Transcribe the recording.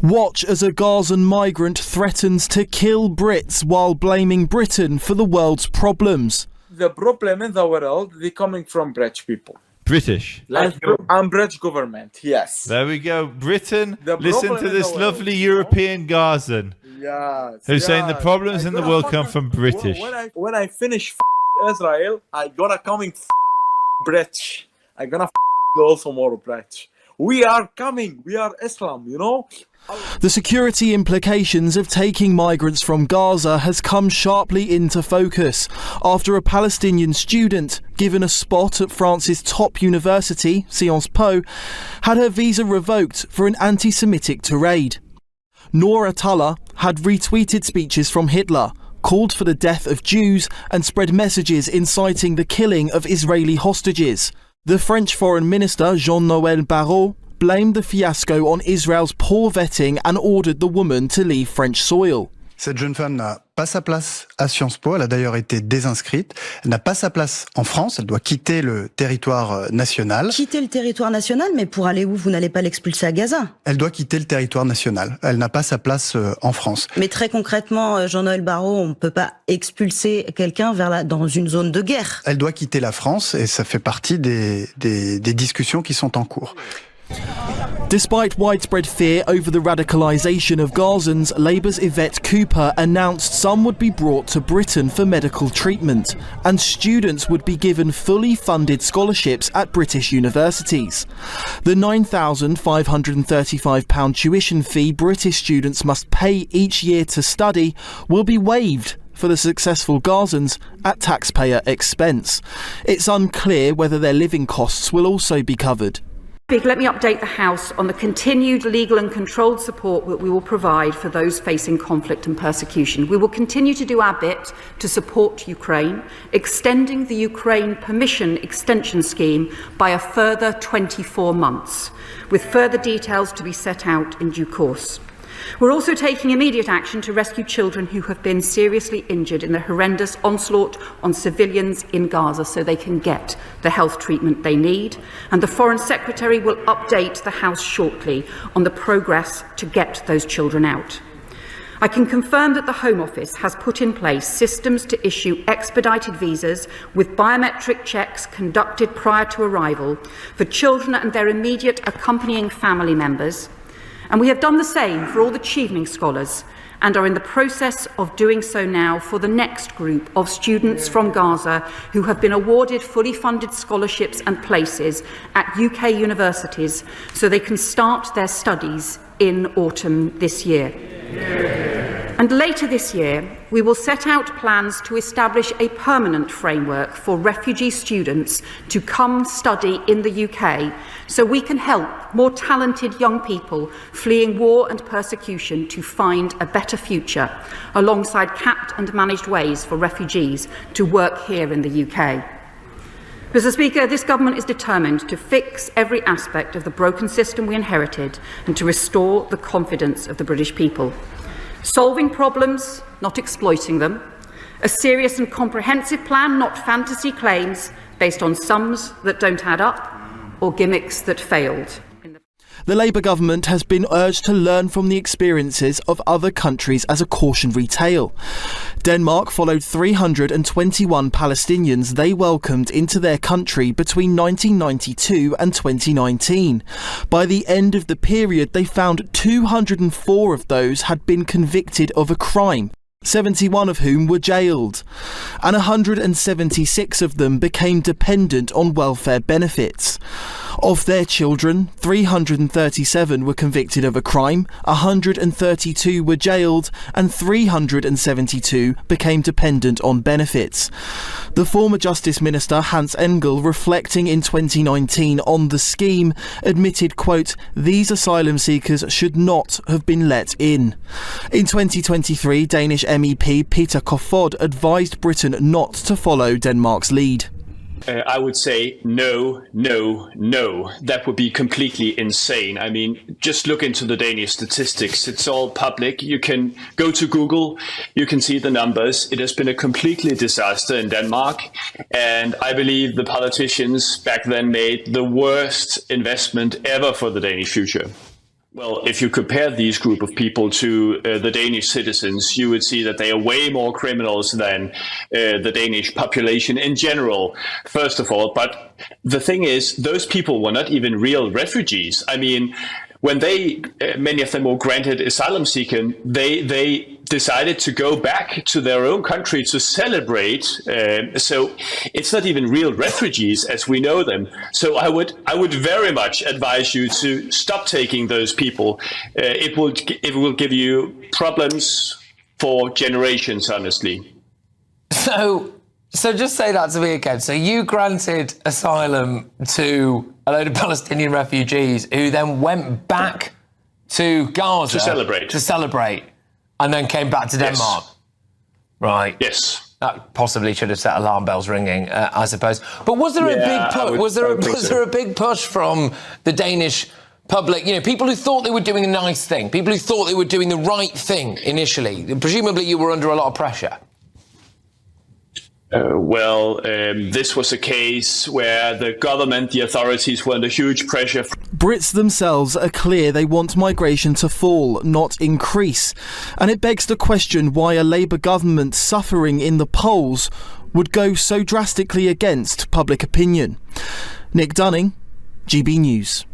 Watch as a Gazan migrant threatens to kill Brits while blaming Britain for the world's problems. The problem in the world, they're coming from British people. British. And British government, yes. There we go. Britain, The listen problem to in this the lovely world, European Gazan Yes. who's saying the problems in the world come from British. When I finish Israel, I gonna coming British. I gonna also more British. We are coming. We are Islam, you know. The security implications of taking migrants from Gaza has come sharply into focus after a Palestinian student given a spot at France's top university, Sciences Po, had her visa revoked for an anti-Semitic tirade. Noor Atalla had retweeted speeches from Hitler, called for the death of Jews and spread messages inciting the killing of Israeli hostages. The French Foreign Minister Jean-Noël Barrot blamed the fiasco on Israel's poor vetting and ordered the woman to leave French soil. Cette jeune femme n'a pas sa place à Sciences Po, elle a d'ailleurs été désinscrite. Elle n'a pas sa place en France, elle doit quitter le territoire national. Quitter le territoire national, mais pour aller où? Vous n'allez pas l'expulser à Gaza? Elle doit quitter le territoire national, elle n'a pas sa place en France. Mais très concrètement, Jean-Noël Barrot, on ne peut pas expulser quelqu'un dans une zone de guerre. Elle doit quitter la France et ça fait partie des discussions qui sont en cours. Despite widespread fear over the radicalisation of Gazans, Labour's Yvette Cooper announced some would be brought to Britain for medical treatment, and students would be given fully funded scholarships at British universities. The £9,535 tuition fee British students must pay each year to study will be waived for the successful Gazans at taxpayer expense. It's unclear whether their living costs will also be covered. Let me update the House on the continued legal and controlled support that we will provide for those facing conflict and persecution. We will continue to do our bit to support Ukraine, extending the Ukraine Permission Extension Scheme by a further 24 months, with further details to be set out in due course. We're also taking immediate action to rescue children who have been seriously injured in the horrendous onslaught on civilians in Gaza so they can get the health treatment they need. And the Foreign Secretary will update the House shortly on the progress to get those children out. I can confirm that the Home Office has put in place systems to issue expedited visas with biometric checks conducted prior to arrival for children and their immediate accompanying family members. And we have done the same for all the Chevening scholars and are in the process of doing so now for the next group of students from Gaza who have been awarded fully funded scholarships and places at UK universities so they can start their studies in autumn this year. And later this year, we will set out plans to establish a permanent framework for refugee students to come study in the UK so we can help more talented young people fleeing war and persecution to find a better future, alongside capped and managed ways for refugees to work here in the UK. Mr. Speaker, this government is determined to fix every aspect of the broken system we inherited and to restore the confidence of the British people. Solving problems, not exploiting them. A serious and comprehensive plan, not fantasy claims based on sums that don't add up or gimmicks that failed. The Labour government has been urged to learn from the experiences of other countries as a cautionary tale. Denmark followed 321 Palestinians they welcomed into their country between 1992 and 2019. By the end of the period, they found 204 of those had been convicted of a crime, 71 of whom were jailed, and 176 of them became dependent on welfare benefits. Of their children, 337 were convicted of a crime, 132 were jailed, and 372 became dependent on benefits. The former Justice Minister Hans Engel, reflecting in 2019 on the scheme, admitted, quote, "These asylum seekers should not have been let in." In 2023, Danish MEP Peter Kofod advised Britain not to follow Denmark's lead. I would say no. That would be completely insane. I mean, just look into the Danish statistics. It's all public. You can go to Google. You can see the numbers. It has been a completely disaster in Denmark. And I believe the politicians back then made the worst investment ever for the Danish future. Well, if you compare these group of people to the Danish citizens, you would see that they are way more criminals than the Danish population in general, first of all. But the thing is, those people were not even real refugees. I mean, when many of them were granted asylum seeking, they decided to go back to their own country to celebrate. So it's not even real refugees as we know them. So I would very much advise you to stop taking those people. It will give you problems for generations, honestly. So just say that to me again. So you granted asylum to a load of Palestinian refugees who then went back to Gaza to celebrate. And then came back to Denmark. Yes. Right. Yes. That possibly should have set alarm bells ringing, I suppose. But was there a big push? Was there a big push from the Danish public? You know, people who thought they were doing a nice thing, people who thought they were doing the right thing initially. Presumably, you were under a lot of pressure. This was a case where the government, the authorities were under huge pressure. Brits themselves are clear they want migration to fall, not increase. And it begs the question why a Labour government suffering in the polls would go so drastically against public opinion. Nick Dunning, GB News.